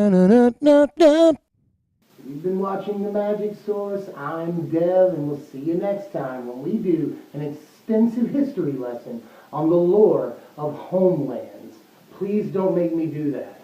You've been watching The Magic Source. I'm Dev, and we'll see you next time when we do an extensive history lesson on the lore of homelands. Please don't make me do that.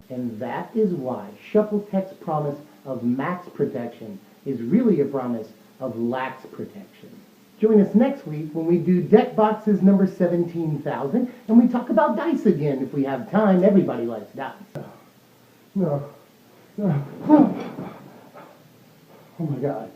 And that is why Shuffletech's promise of max protection is really a promise of lax protection. Join us next week when we do deck boxes number 17,000 and we talk about dice again if we have time. Everybody likes dice. No. Oh my God.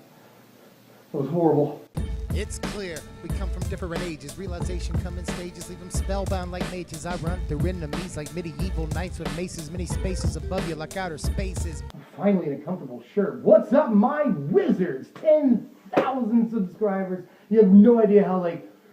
That was horrible. It's clear we come from different ages. Realization come in stages, leave them spellbound like mages. I run through enemies like medieval knights with maces, many spaces above you like outer spaces. Finally in a comfortable shirt. What's up, my wizards? 10,000 subscribers. You have no idea how,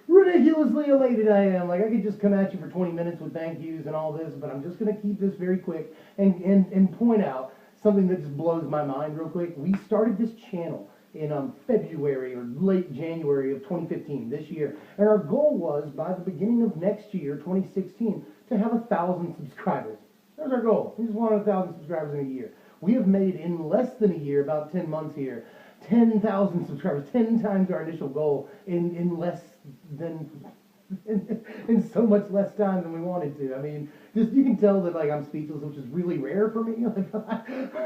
ridiculously elated I am. I could just come at you for 20 minutes with thank yous and all this, but I'm just going to keep this very quick and point out something that just blows my mind real quick. We started this channel in February or late January of 2015, this year. And our goal was, by the beginning of next year, 2016, to have 1,000 subscribers. That was our goal. We just wanted 1,000 subscribers in a year. We have made, in less than a year, about 10 months here, 10,000 subscribers, 10 times our initial goal in less than, in so much less time than we wanted to. I mean, just you can tell that I'm speechless, which is really rare for me.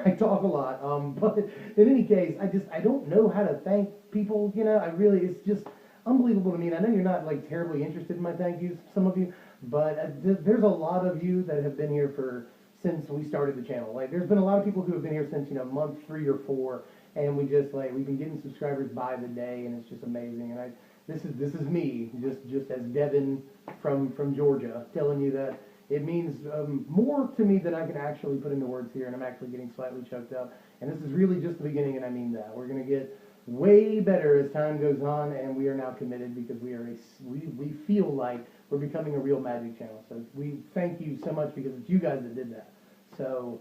I talk a lot, but in any case, I don't know how to thank people. It's just unbelievable to me. And I know you're not terribly interested in my thank yous, some of you, but there's a lot of you that have been here since we started the channel. There's been a lot of people who have been here since month 3 or 4. And we just we've been getting subscribers by the day, and it's just amazing. And this is me, just as Devin from Georgia, telling you that it means more to me than I can actually put into words here, and I'm actually getting slightly choked up. And this is really just the beginning, and I mean that. We're gonna get way better as time goes on, and we are now committed because we feel like we're becoming a real Magic channel. So we thank you so much because it's you guys that did that. So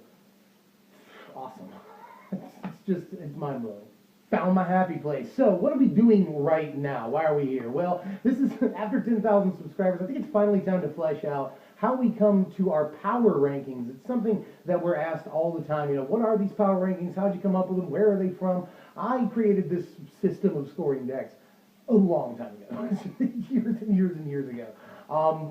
awesome. It's mind-blowing. Found my happy place. So, what are we doing right now? Why are we here? Well, this is after 10,000 subscribers. I think it's finally time to flesh out how we come to our power rankings. It's something that we're asked all the time. What are these power rankings? How'd you come up with them? Where are they from? I created this system of scoring decks a long time ago. years and years and years ago.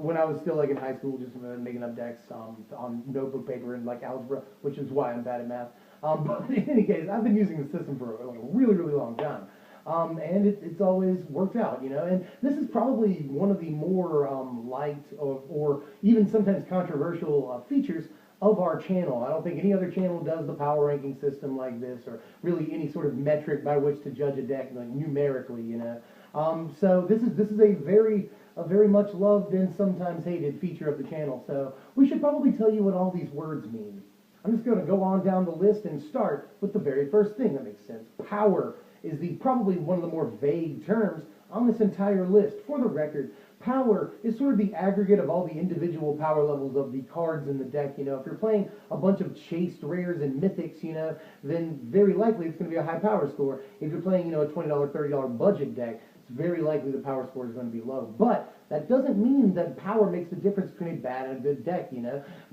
When I was still in high school, just making up decks on notebook paper and algebra, which is why I'm bad at math. But in any case, I've been using the system for a really, really long time. And it's always worked out, And this is probably one of the more liked or even sometimes controversial features of our channel. I don't think any other channel does the power ranking system like this, or really any sort of metric by which to judge a deck numerically, So this is a very much loved and sometimes hated feature of the channel. So we should probably tell you what all these words mean. I'm just going to go on down the list and start with the very first thing that makes sense. Power is probably one of the more vague terms on this entire list. For the record, power is sort of the aggregate of all the individual power levels of the cards in the deck. If you're playing a bunch of chased rares and mythics, then very likely it's going to be a high power score. If you're playing, a $20, $30 budget deck, it's very likely the power score is going to be low. But that doesn't mean that power makes the difference between a bad and a good deck,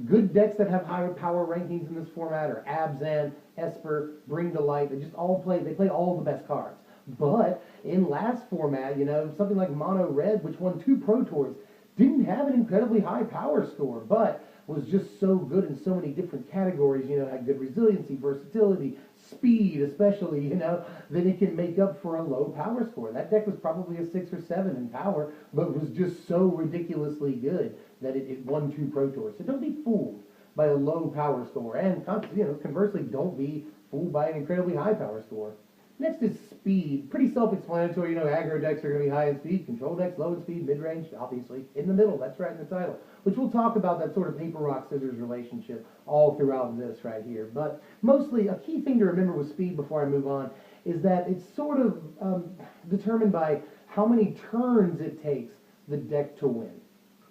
Good decks that have higher power rankings in this format are Abzan, Esper, Bring to Light. They play all the best cards. But in last format, something like Mono Red, which won 2 Pro Tours, didn't have an incredibly high power score, but was just so good in so many different categories, had good resiliency, versatility, speed especially, that it can make up for a low power score. That deck was probably a 6 or 7 in power, but was just so ridiculously good that it won 2 Pro Tours. So don't be fooled by a low power score, and conversely, don't be fooled by an incredibly high power score. Next is speed. Pretty self-explanatory. Aggro decks are going to be high in speed. Control decks low in speed. Mid-range, obviously, in the middle. That's right in the title. Which we'll talk about that sort of paper, rock, scissors relationship all throughout this right here. But mostly, a key thing to remember with speed before I move on is that it's sort of determined by how many turns it takes the deck to win.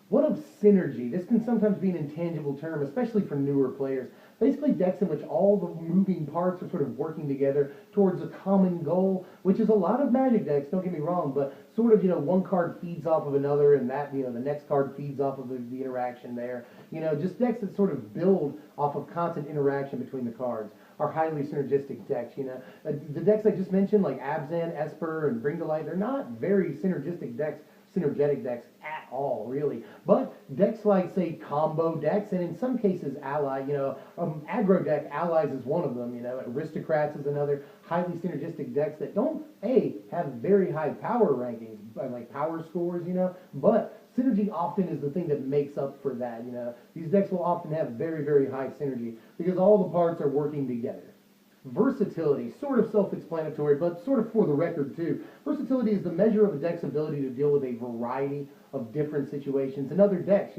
What of synergy? This can sometimes be an intangible term, especially for newer players. Basically, decks in which all the moving parts are sort of working together towards a common goal, which is a lot of Magic decks, don't get me wrong, but sort of, one card feeds off of another, and that, the next card feeds off of the interaction there. Just decks that sort of build off of constant interaction between the cards are highly synergistic decks, The decks I just mentioned, like Abzan, Esper, and Bring to Light, they're not very synergistic decks, synergetic decks at all, really. But decks like, say, combo decks, and in some cases, ally, aggro deck, allies is one of them, aristocrats is another highly synergistic decks that don't, have very high power rankings, like power scores, but synergy often is the thing that makes up for that, These decks will often have very, very high synergy because all the parts are working together. Versatility, sort of self-explanatory, but sort of for the record too. Versatility is the measure of a deck's ability to deal with a variety of different situations and other decks.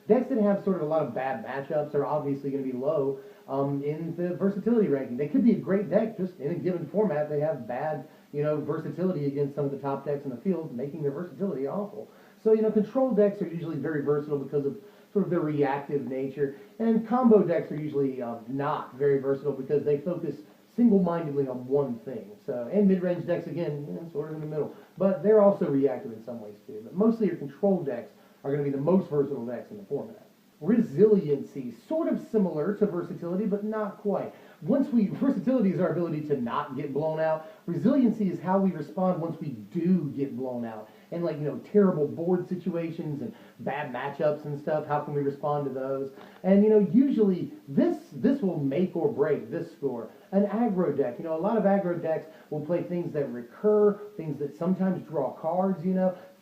Decks that have sort of a lot of bad matchups are obviously going to be low in the versatility ranking. They could be a great deck, just in a given format they have bad, versatility against some of the top decks in the field, making their versatility awful. So, control decks are usually very versatile because of sort of their reactive nature, and combo decks are usually not very versatile because they focus single-mindedly on one thing. So, and mid-range decks, again, sort of in the middle. But they're also reactive in some ways, too. But mostly your control decks are going to be the most versatile decks in the format. Resiliency, sort of similar to versatility, but not quite. Versatility is our ability to not get blown out. Resiliency is how we respond once we do get blown out. And terrible board situations and bad matchups and stuff, how can we respond to those? And, usually this will make or break this score. An aggro deck, a lot of aggro decks will play things that recur, things that sometimes draw cards,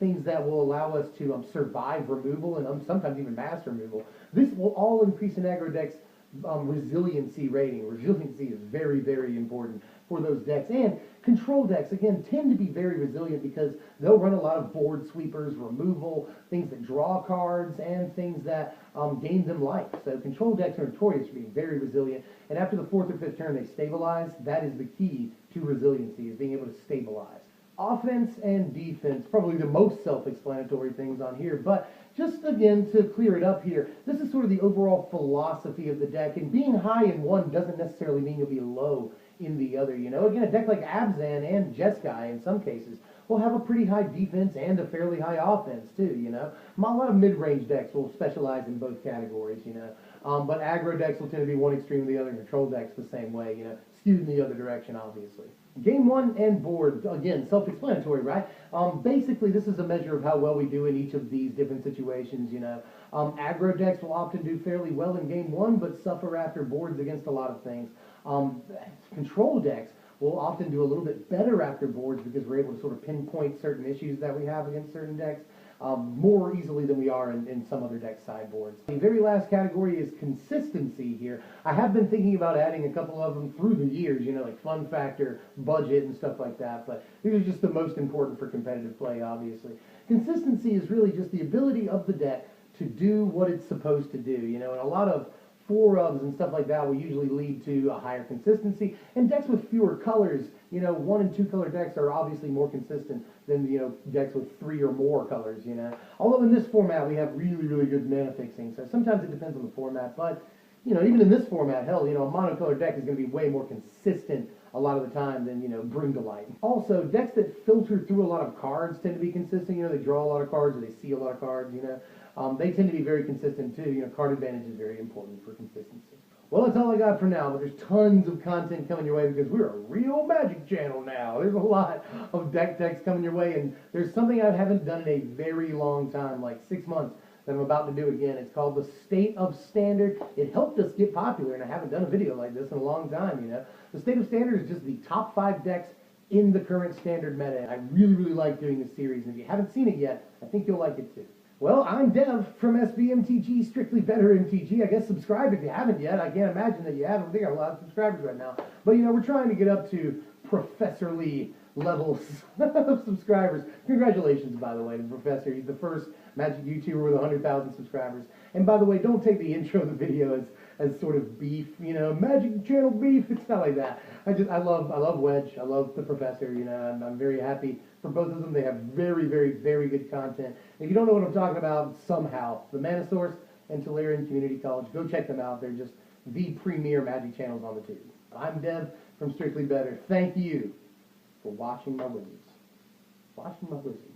things that will allow us to survive removal and sometimes even mass removal. This will all increase an aggro deck's resiliency rating. Resiliency is very, very important for those decks. And control decks, again, tend to be very resilient because they'll run a lot of board sweepers, removal, things that draw cards, and things that gain them life. So control decks are notorious for being very resilient. And after the 4th or 5th turn, they stabilize. That is the key to resiliency, is being able to stabilize. Offense and defense, probably the most self-explanatory things on here, but just again to clear it up here, this is sort of the overall philosophy of the deck, and being high in one doesn't necessarily mean you'll be low in the other, Again, a deck like Abzan and Jeskai in some cases will have a pretty high defense and a fairly high offense too, A lot of mid-range decks will specialize in both categories, but aggro decks will tend to be one extreme or the other, and control decks the same way, skewed in the other direction, obviously. Game 1 and board, again, self-explanatory, right? Basically, this is a measure of how well we do in each of these different situations, Aggro decks will often do fairly well in Game 1, but suffer after boards against a lot of things. Control decks will often do a little bit better after boards because we're able to sort of pinpoint certain issues that we have against certain decks more easily than we are in some other deck sideboards. The very last category is consistency here. I have been thinking about adding a couple of them through the years, like fun factor, budget, and stuff like that, but these are just the most important for competitive play, obviously. Consistency is really just the ability of the deck to do what it's supposed to do, and a lot of 4-ofs and stuff like that will usually lead to a higher consistency. And decks with fewer colors, 1 and 2 color decks are obviously more consistent than, decks with 3 or more colors, Although in this format we have really, really good mana fixing, so sometimes it depends on the format, but, even in this format, hell, a monocolor deck is going to be way more consistent a lot of the time than, Bring to Light. Also, decks that filter through a lot of cards tend to be consistent, they draw a lot of cards or they see a lot of cards, they tend to be very consistent too. Card advantage is very important for consistency. Well, that's all I got for now, but there's tons of content coming your way because we're a real Magic channel now. There's a lot of deck techs coming your way, and there's something I haven't done in a very long time, like 6 months, that I'm about to do again. It's called the State of Standard. It helped us get popular, and I haven't done a video like this in a long time, The State of Standard is just the top 5 decks in the current Standard meta. I really, really like doing this series, and if you haven't seen it yet, I think you'll like it too. Well, I'm Dev from SBMTG, Strictly Better MTG. I guess subscribe if you haven't yet. I can't imagine that you haven't. We got a lot of subscribers right now. But, we're trying to get up to Professor Lee levels of subscribers. Congratulations, by the way, to Professor. He's the first Magic YouTuber with 100,000 subscribers. And by the way, don't take the intro of the video as sort of beef, Magic channel beef. It's not like that. I love Wedge. I love the Professor, I'm very happy for both of them. They have very, very, very good content. If you don't know what I'm talking about, somehow, the Mana Source and Tolarian Community College, go check them out. They're just the premier Magic channels on the tube. I'm Dev from Strictly Better. Thank you for watching my wizards. Watching my wizards.